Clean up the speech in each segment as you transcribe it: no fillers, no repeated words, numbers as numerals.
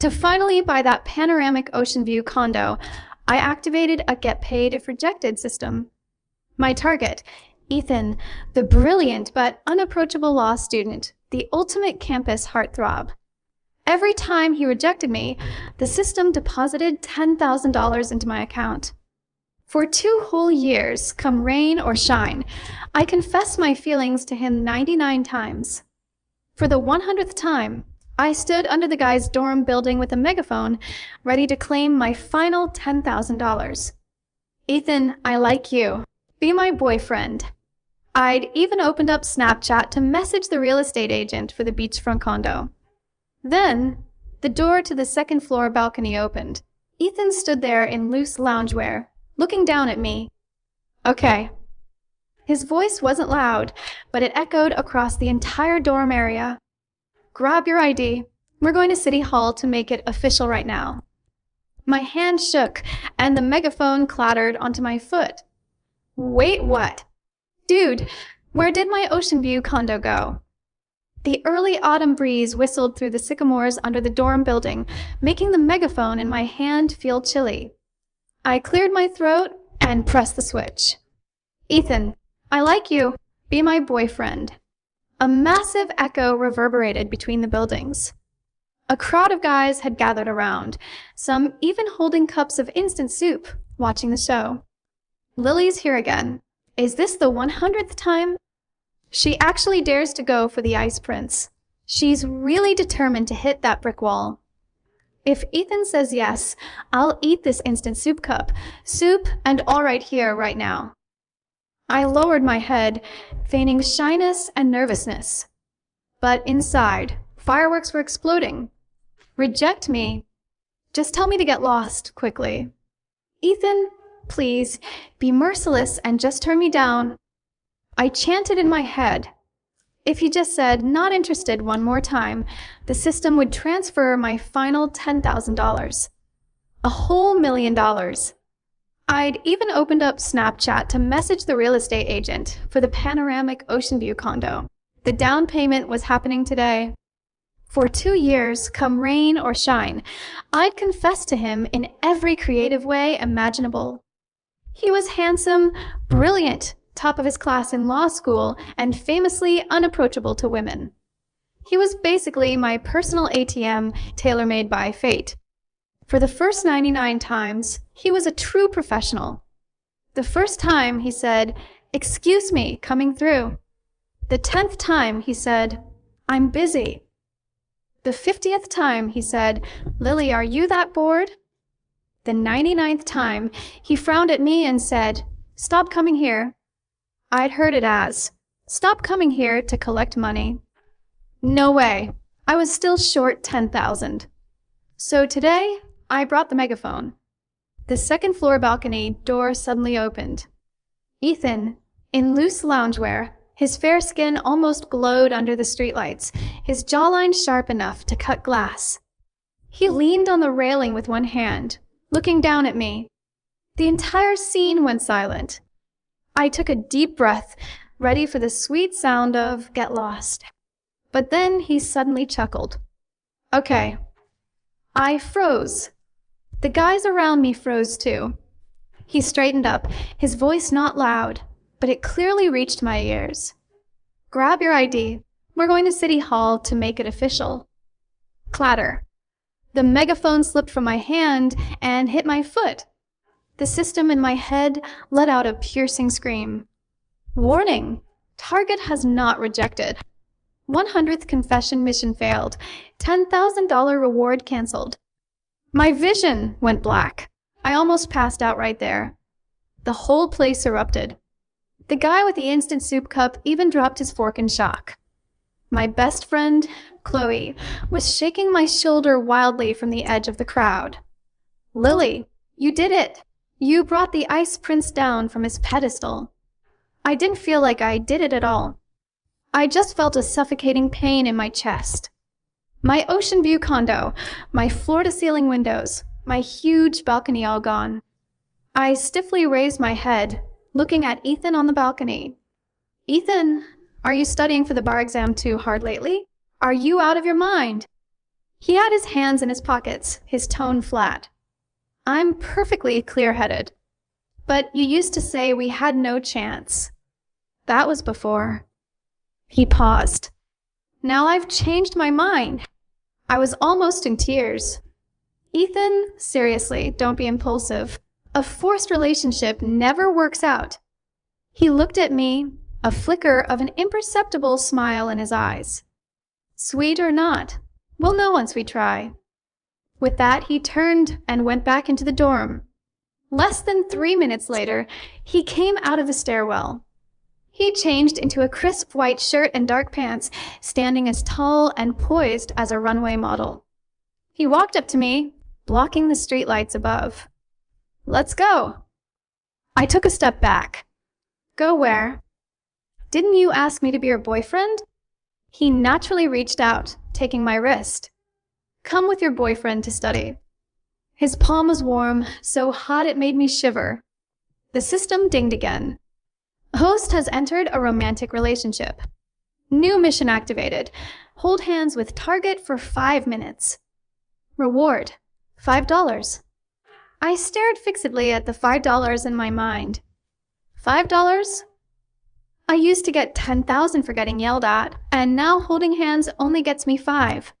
To finally buy that panoramic ocean view condo, I activated a get paid if rejected system. My target, Ethan, the brilliant but unapproachable law student, the ultimate campus heartthrob. Every time he rejected me, the system deposited $10,000 into my account. For 2 whole years, come rain or shine, I confessed my feelings to him 99 times. For the 100th time, I stood under the guy's dorm building with a megaphone, ready to claim my final $10,000. Ethan, I like you. Be my boyfriend. I'd even opened up Snapchat to message the real estate agent for the beachfront condo. Then, the door to the second floor balcony opened. Ethan stood there in loose loungewear, looking down at me. Okay. His voice wasn't loud, but it echoed across the entire dorm area. Grab your ID. We're going to City Hall to make it official right now. My hand shook, and the megaphone clattered onto my foot. Wait, what? Dude, where did my ocean view condo go? The early autumn breeze whistled through the sycamores under the dorm building, making the megaphone in my hand feel chilly. I cleared my throat and pressed the switch. Ethan, I like you. Be my boyfriend. A massive echo reverberated between the buildings. A crowd of guys had gathered around, some even holding cups of instant soup, watching the show. Lily's here again. Is this the 100th time? She actually dares to go for the Ice Prince. She's really determined to hit that brick wall. If Ethan says yes, I'll eat this instant soup cup. Soup and all right here, right now. I lowered my head, feigning shyness and nervousness. But inside, fireworks were exploding. Reject me. Just tell me to get lost, quickly. Ethan, please, be merciless and just turn me down. I chanted in my head. If he just said, not interested one more time, the system would transfer my final $10,000. A whole $1,000,000. I'd even opened up Snapchat to message the real estate agent for the panoramic ocean view condo. The down payment was happening today. For 2 years, come rain or shine, I'd confessed to him in every creative way imaginable. He was handsome, brilliant, top of his class in law school, and famously unapproachable to women. He was basically my personal ATM, tailor-made by fate. For the first 99 times, he was a true professional. The first time, he said, "Excuse me, coming through." The 10th time, he said, "I'm busy." The 50th time, he said, "Lily, are you that bored?" The 99th time, he frowned at me and said, "Stop coming here." I'd heard it as, "Stop coming here to collect money." No way. I was still short 10,000. So today, I brought the megaphone. The second floor balcony door suddenly opened. Ethan, in loose loungewear, his fair skin almost glowed under the streetlights, his jawline sharp enough to cut glass. He leaned on the railing with one hand, looking down at me. The entire scene went silent. I took a deep breath, ready for the sweet sound of "Get Lost." But then he suddenly chuckled. Okay. I froze. The guys around me froze too. He straightened up, his voice not loud, but it clearly reached my ears. "Grab your ID. We're going to City Hall to make it official." Clatter. The megaphone slipped from my hand and hit my foot. The system in my head let out a piercing scream. Warning! Target has not rejected. 100th confession mission failed. $10,000 reward canceled. My vision went black. I almost passed out right there. The whole place erupted. The guy with the instant soup cup even dropped his fork in shock. My best friend, Chloe, was shaking my shoulder wildly from the edge of the crowd. "Lily, you did it! You brought the Ice Prince down from his pedestal." I didn't feel like I did it at all. I just felt a suffocating pain in my chest. My ocean view condo, my floor-to-ceiling windows, my huge balcony all gone. I stiffly raised my head, looking at Ethan on the balcony. "Ethan, are you studying for the bar exam too hard lately? Are you out of your mind?" He had his hands in his pockets, his tone flat. I'm perfectly clear-headed. But you used to say we had no chance. That was before. He paused. Now I've changed my mind. I was almost in tears. Ethan, seriously, don't be impulsive. A forced relationship never works out. He looked at me, a flicker of an imperceptible smile in his eyes. Sweet or not, we'll know once we try. With that, he turned and went back into the dorm. Less than 3 minutes later, he came out of the stairwell. He changed into a crisp white shirt and dark pants, standing as tall and poised as a runway model. He walked up to me, blocking the streetlights above. Let's go. I took a step back. Go where? Didn't you ask me to be your boyfriend? He naturally reached out, taking my wrist. Come with your boyfriend to study. His palm was warm, so hot it made me shiver. The system dinged again. Host has entered a romantic relationship. New mission activated. Hold hands with target for 5 minutes. Reward, $5. I stared fixedly at the $5 in my mind. $5? I used to get 10,000 for getting yelled at, and now holding hands only gets me 5.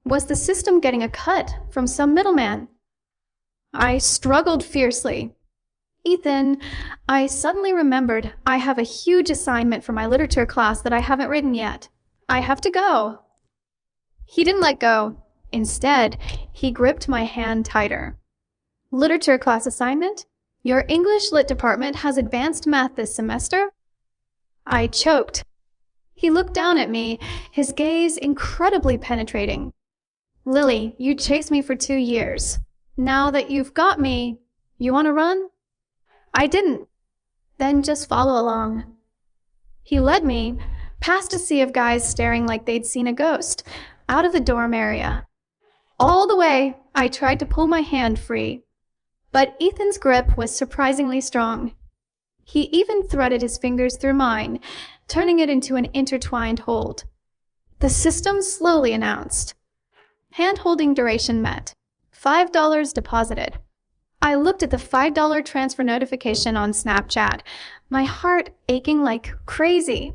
Was the system getting a cut from some middleman? I struggled fiercely. Ethan, I suddenly remembered I have a huge assignment for my literature class that I haven't written yet. I have to go. He didn't let go. Instead, he gripped my hand tighter. Literature class assignment? Your English Lit department has advanced math this semester? I choked. He looked down at me, his gaze incredibly penetrating. Lily, you chased me for 2 years. Now that you've got me, you want to run? I didn't. Then just follow along. He led me, past a sea of guys staring like they'd seen a ghost, out of the dorm area. All the way, I tried to pull my hand free. But Ethan's grip was surprisingly strong. He even threaded his fingers through mine, turning it into an intertwined hold. The system slowly announced. Hand-holding duration met. $5 deposited. I looked at the $5 transfer notification on Snapchat, my heart aching like crazy.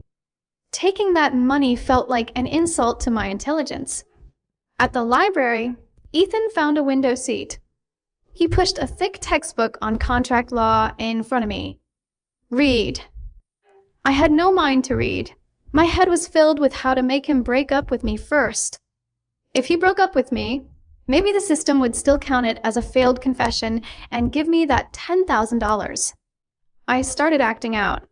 Taking that money felt like an insult to my intelligence. At the library, Ethan found a window seat. He pushed a thick textbook on contract law in front of me. Read. I had no mind to read. My head was filled with how to make him break up with me first. If he broke up with me, maybe the system would still count it as a failed confession and give me that $10,000. I started acting out.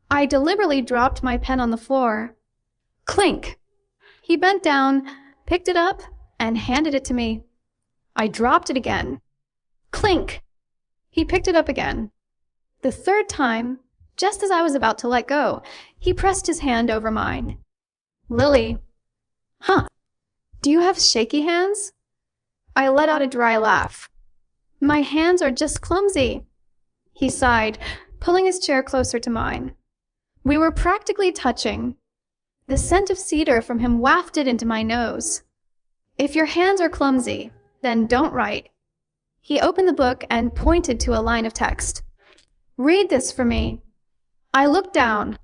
I deliberately dropped my pen on the floor. Clink! He bent down, picked it up, and handed it to me. I dropped it again. Clink! He picked it up again. The third time, just as I was about to let go, he pressed his hand over mine. Lily. Huh. Do you have shaky hands? I let out a dry laugh. My hands are just clumsy. He sighed, pulling his chair closer to mine. We were practically touching. The scent of cedar from him wafted into my nose. If your hands are clumsy, then don't write. He opened the book and pointed to a line of text. Read this for me. I looked down.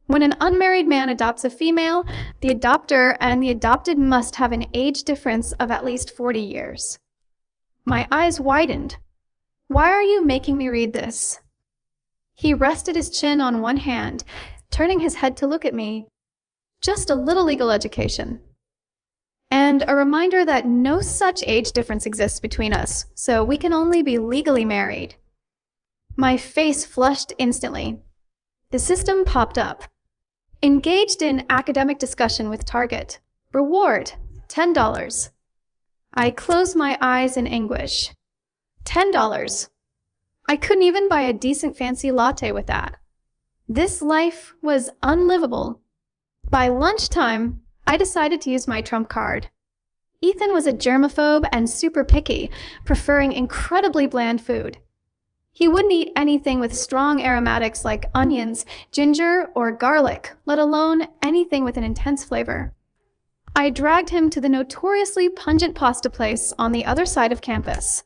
When an unmarried man adopts a female, the adopter and the adopted must have an age difference of at least 40 years. My eyes widened. Why are you making me read this? He rested his chin on one hand, turning his head to look at me. Just a little legal education. And a reminder that no such age difference exists between us, so we can only be legally married. My face flushed instantly. The system popped up. Engaged in academic discussion with target. Reward, $10. I closed my eyes in anguish. $10. I couldn't even buy a decent fancy latte with that. This life was unlivable. By lunchtime, I decided to use my trump card. Ethan was a germaphobe and super picky, preferring incredibly bland food. He wouldn't eat anything with strong aromatics like onions, ginger, or garlic, let alone anything with an intense flavor. I dragged him to the notoriously pungent pasta place on the other side of campus.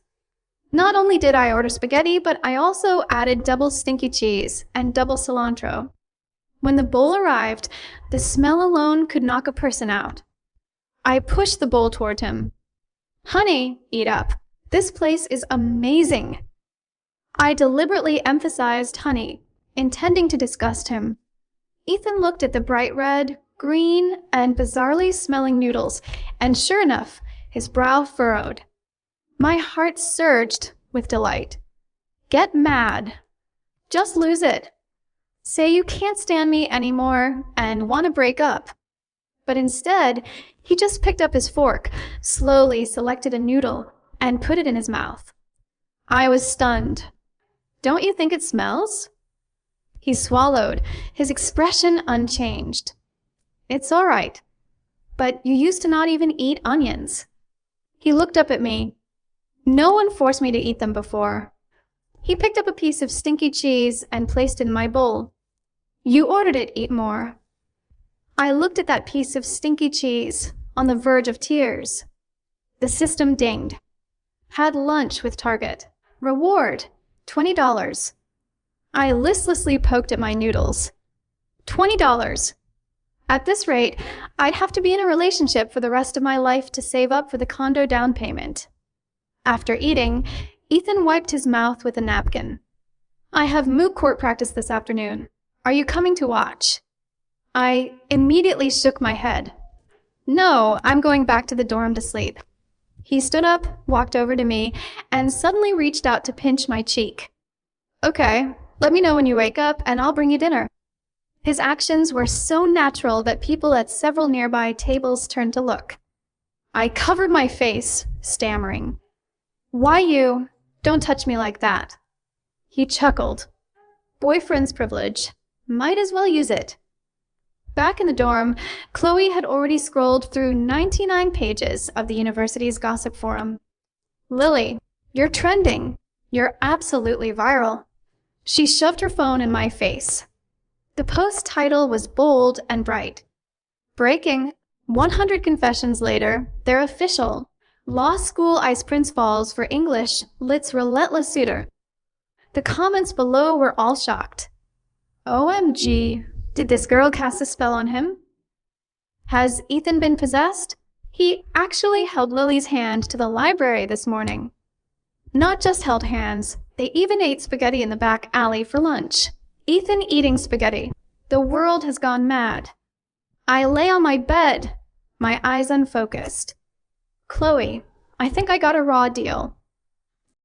Not only did I order spaghetti, but I also added double stinky cheese and double cilantro. When the bowl arrived, the smell alone could knock a person out. I pushed the bowl toward him. "Honey, eat up. This place is amazing." I deliberately emphasized honey, intending to disgust him. Ethan looked at the bright red, green, and bizarrely smelling noodles, and sure enough, his brow furrowed. My heart surged with delight. Get mad. Just lose it. Say you can't stand me anymore and want to break up. But instead, he just picked up his fork, slowly selected a noodle, and put it in his mouth. I was stunned. "Don't you think it smells?" He swallowed, his expression unchanged. "It's all right. But you used to not even eat onions." He looked up at me. "No one forced me to eat them before." He picked up a piece of stinky cheese and placed it in my bowl. "You ordered it, eat more." I looked at that piece of stinky cheese, on the verge of tears. The system dinged. Had lunch with Target. Reward, $20. I listlessly poked at my noodles. $20. At this rate, I'd have to be in a relationship for the rest of my life to save up for the condo down payment. After eating, Ethan wiped his mouth with a napkin. "I have moot court practice this afternoon. Are you coming to watch?" I immediately shook my head. "No, I'm going back to the dorm to sleep." He stood up, walked over to me, and suddenly reached out to pinch my cheek. "Okay, let me know when you wake up, and I'll bring you dinner." His actions were so natural that people at several nearby tables turned to look. I covered my face, stammering. "Why you? Don't touch me like that." He chuckled. "Boyfriend's privilege. Might as well use it." Back in the dorm, Chloe had already scrolled through 99 pages of the university's gossip forum. "Lily, you're trending. You're absolutely viral." She shoved her phone in my face. The post title was bold and bright. "Breaking. 100 confessions later, they're official. Law school Ice Prince falls for English, Lit's relentless suitor." The comments below were all shocked. OMG, did this girl cast a spell on him? Has Ethan been possessed? He actually held Lily's hand to the library this morning. Not just held hands, they even ate spaghetti in the back alley for lunch. Ethan eating spaghetti. The world has gone mad. I lay on my bed, my eyes unfocused. "Chloe, I think I got a raw deal.